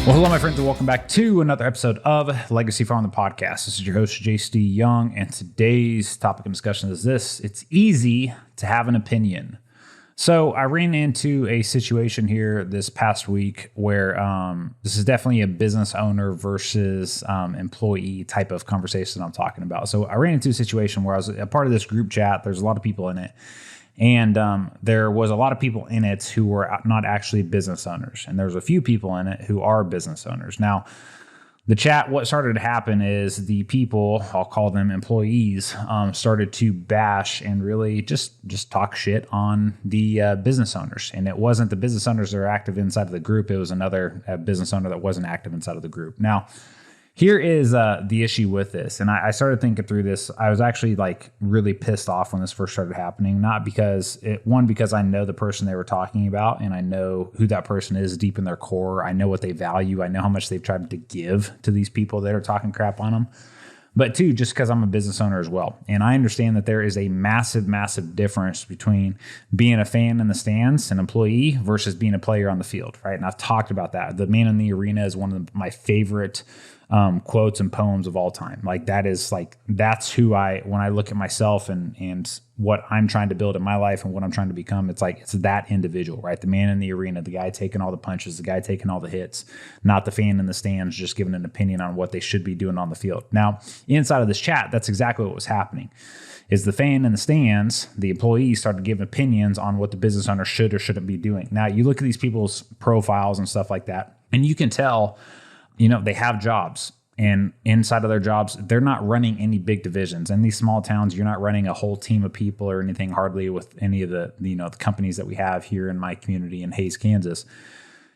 Well, hello, my friends, and welcome back to another episode of Legacy Farm, the podcast. This is your host, J.C. Young, and today's topic of discussion is this. It's easy to have an opinion. So I ran into a situation here this past week where this is definitely a business owner versus employee type of conversation I'm talking about. So I ran into a situation where I was a part of this group chat. There's a lot of people in it. And there was a lot of people in it who were not actually business owners. And there's a few people in it who are business owners. Now, the chat, what started to happen is the people, I'll call them employees, started to bash and really just talk shit on the business owners. And it wasn't the business owners that are active inside of the group. It was another business owner that wasn't active inside of the group. Now, here is the issue with this. And I started thinking through this. I was actually really pissed off when this first started happening. Not because because I know the person they were talking about and I know who that person is deep in their core. I know what they value. I know how much they've tried to give to these people that are talking crap on them. But two, just because I'm a business owner as well. And I understand that there is a massive, massive difference between being a fan in the stands, an employee, versus being a player on the field, right? And I've talked about that. The Man in the Arena is one of my favorite quotes and poems of all time. That's who when I look at myself and what I'm trying to build in my life and what I'm trying to become, it's that individual, right? The man in the arena, the guy taking all the punches, the guy taking all the hits, not the fan in the stands, just giving an opinion on what they should be doing on the field. Now, inside of this chat, that's exactly what was happening. Is the fan in the stands, the employees started giving opinions on what the business owner should or shouldn't be doing. Now, you look at these people's profiles and stuff like that, and you can tell, they have jobs, and inside of their jobs, they're not running any big divisions. In these small towns, you're not running a whole team of people or anything, hardly, with any of the companies that we have here in my community in Hays, Kansas.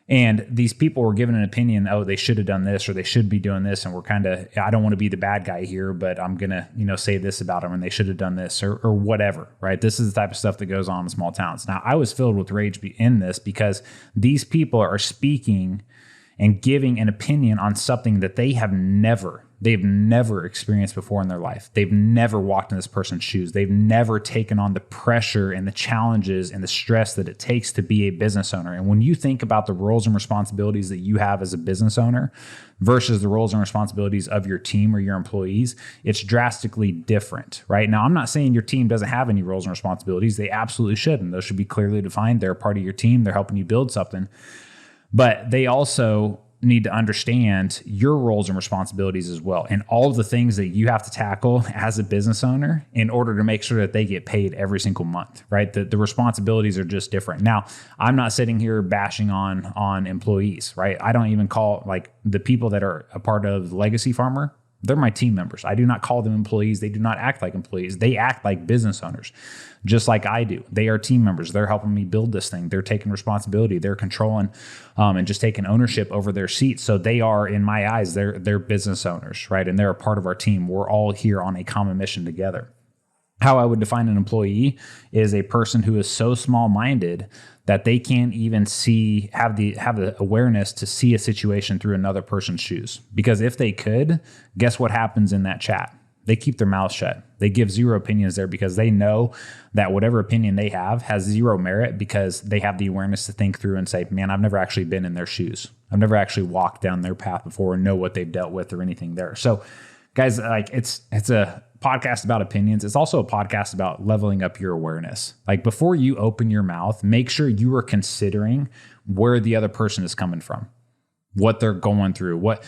And these people were given an opinion, they should have done this or they should be doing this. And we're I don't want to be the bad guy here, but I'm going to, say this about them and they should have done this or whatever, right? This is the type of stuff that goes on in small towns. Now, I was filled with rage in this because these people are speaking and giving an opinion on something that they've never experienced before in their life. They've never walked in this person's shoes. They've never taken on the pressure and the challenges and the stress that it takes to be a business owner. And when you think about the roles and responsibilities that you have as a business owner versus the roles and responsibilities of your team or your employees, it's drastically different, right? Now, I'm not saying your team doesn't have any roles and responsibilities. They absolutely should, and those should be clearly defined. They're a part of your team. They're helping you build something. But they also need to understand your roles and responsibilities as well, and all of the things that you have to tackle as a business owner in order to make sure that they get paid every single month, right? The responsibilities are just different. Now, I'm not sitting here bashing on employees, right? I don't even call the people that are a part of Legacy Farmer. They're my team members. I do not call them employees. They do not act like employees. They act like business owners, just like I do. They are team members. They're helping me build this thing. They're taking responsibility. They're controlling and just taking ownership over their seats. So they are, in my eyes, they're business owners, right? And they're a part of our team. We're all here on a common mission together. How I would define an employee is a person who is so small-minded that they can't even have the awareness to see a situation through another person's shoes. Because if they could, guess what happens in that chat? They keep their mouths shut. They give zero opinions there because they know that whatever opinion they have has zero merit because they have the awareness to think through and say, man, I've never actually been in their shoes. I've never actually walked down their path before and know what they've dealt with or anything there. So guys, it's a podcast about opinions. It's also a podcast about leveling up your awareness. Before you open your mouth, make sure you are considering where the other person is coming from, what they're going through, what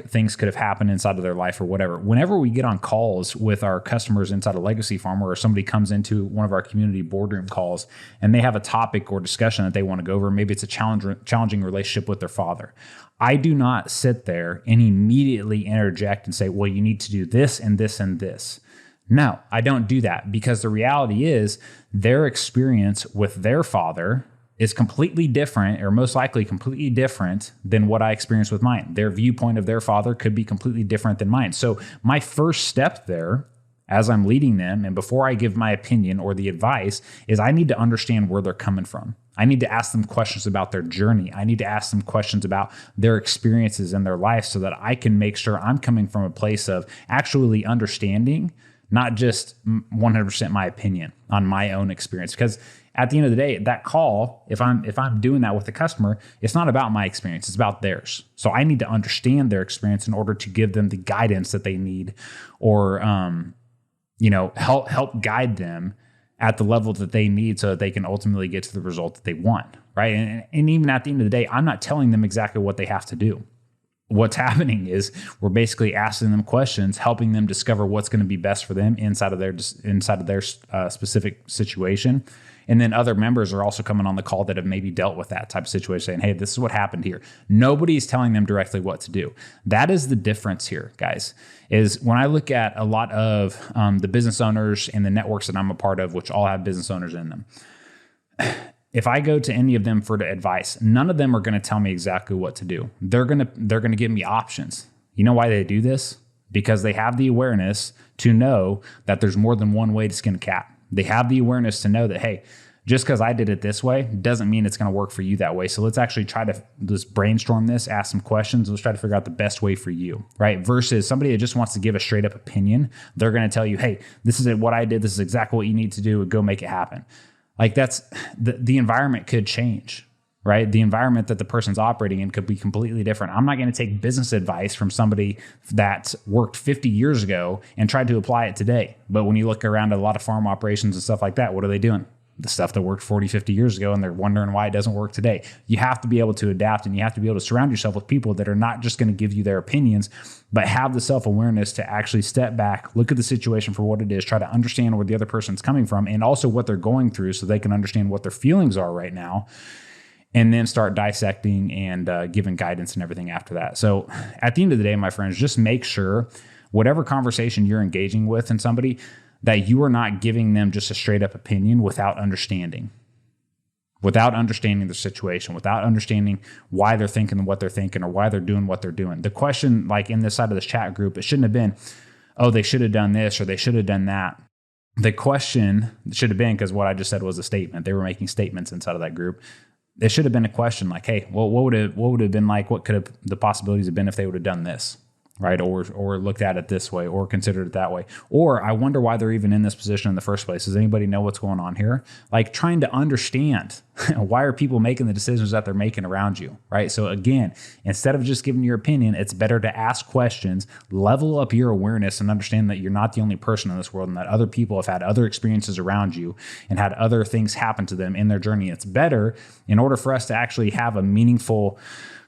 things could have happened inside of their life or whatever. Whenever we get on calls with our customers inside a Legacy Farmer, or somebody comes into one of our community boardroom calls and they have a topic or discussion that they want to go over, maybe it's a challenging relationship with their father. I do not sit there and immediately interject and say, well, you need to do this and this and this. No, I don't do that because the reality is their experience with their father is completely different, or most likely completely different than what I experienced with mine. Their viewpoint of their father could be completely different than mine. So my first step there, as I'm leading them, and before I give my opinion or the advice, is I need to understand where they're coming from. I need to ask them questions about their journey. I need to ask them questions about their experiences in their life so that I can make sure I'm coming from a place of actually understanding, not just 100% my opinion on my own experience. Because at the end of the day, that call, if I'm doing that with the customer, it's not about my experience, it's about theirs. So I need to understand their experience in order to give them the guidance that they need, or help guide them at the level that they need so that they can ultimately get to the result that they want, right? And even at the end of the day, I'm not telling them exactly what they have to do. What's happening is we're basically asking them questions, helping them discover what's going to be best for them inside of their specific situation. And then other members are also coming on the call that have maybe dealt with that type of situation, saying, hey, this is what happened here. Nobody's telling them directly what to do. That is the difference here, guys, is when I look at a lot of the business owners and the networks that I'm a part of, which all have business owners in them. If I go to any of them for the advice, none of them are going to tell me exactly what to do. They're going to give me options. You know why they do this? Because they have the awareness to know that there's more than one way to skin a cat. They have the awareness to know that, hey, just because I did it this way doesn't mean it's going to work for you that way. So let's actually try to just brainstorm this, ask some questions. Let's try to figure out the best way for you, right? Versus somebody that just wants to give a straight up opinion. They're going to tell you, hey, this is what I did. This is exactly what you need to do. Go make it happen. Like that's the environment could change, right? The environment that the person's operating in could be completely different. I'm not going to take business advice from somebody that worked 50 years ago and tried to apply it today. But when you look around at a lot of farm operations and stuff like that, what are they doing? The stuff that worked 40, 50 years ago, and they're wondering why it doesn't work today. You have to be able to adapt, and you have to be able to surround yourself with people that are not just going to give you their opinions, but have the self-awareness to actually step back, look at the situation for what it is, try to understand where the other person's coming from, and also what they're going through so they can understand what their feelings are right now, and then start dissecting and giving guidance and everything after that. So at the end of the day, my friends, just make sure whatever conversation you're engaging with in somebody, that you are not giving them just a straight up opinion without understanding the situation, without understanding why they're thinking what they're thinking or why they're doing what they're doing. The question, like in this side of this chat group, it shouldn't have been, oh, they should have done this or they should have done that. The question should have been, because what I just said was a statement. They were making statements inside of that group. It should have been a question like, hey, well, what would have been like? What could have the possibilities have been if they would have done this? Right? Or looked at it this way or considered it that way. Or I wonder why they're even in this position in the first place. Does anybody know what's going on here? Like trying to understand why are people making the decisions that they're making around you, right? So again, instead of just giving your opinion, it's better to ask questions, level up your awareness and understand that you're not the only person in this world and that other people have had other experiences around you and had other things happen to them in their journey. It's better in order for us to actually have a meaningful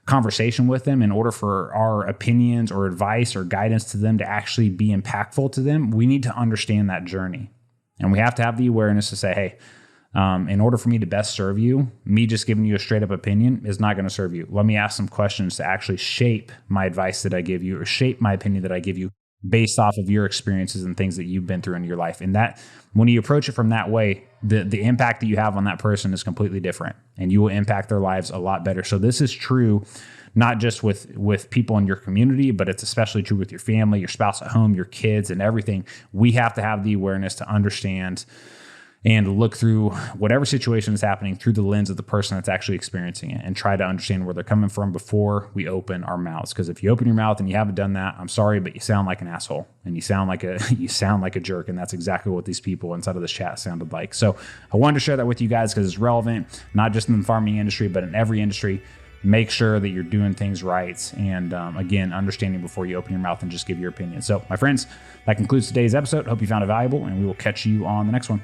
conversation with them, in order for our opinions or advice or guidance to them to actually be impactful to them, we need to understand that journey. And we have to have the awareness to say, hey, in order for me to best serve you, me just giving you a straight up opinion is not going to serve you. Let me ask some questions to actually shape my advice that I give you or shape my opinion that I give you based off of your experiences and things that you've been through in your life. And that when you approach it from that way, the impact that you have on that person is completely different and you will impact their lives a lot better. So this is true, not just with people in your community, but it's especially true with your family, your spouse at home, your kids and everything. We have to have the awareness to understand and look through whatever situation is happening through the lens of the person that's actually experiencing it and try to understand where they're coming from before we open our mouths. Because if you open your mouth and you haven't done that, I'm sorry, but you sound like an asshole and you sound like a jerk. And that's exactly what these people inside of this chat sounded like. So I wanted to share that with you guys because it's relevant, not just in the farming industry, but in every industry. Make sure that you're doing things right. And again, understanding before you open your mouth and just give your opinion. So my friends, that concludes today's episode. Hope you found it valuable and we will catch you on the next one.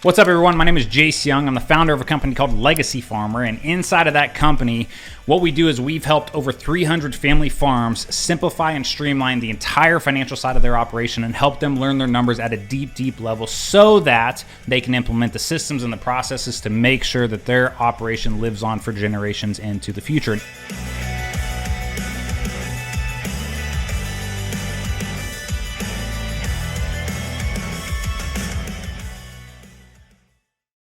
What's up, everyone? My name is Jace Young. I'm the founder of a company called Legacy Farmer, and inside of that company, what we do is we've helped over 300 family farms simplify and streamline the entire financial side of their operation and help them learn their numbers at a deep, deep level so that they can implement the systems and the processes to make sure that their operation lives on for generations into the future.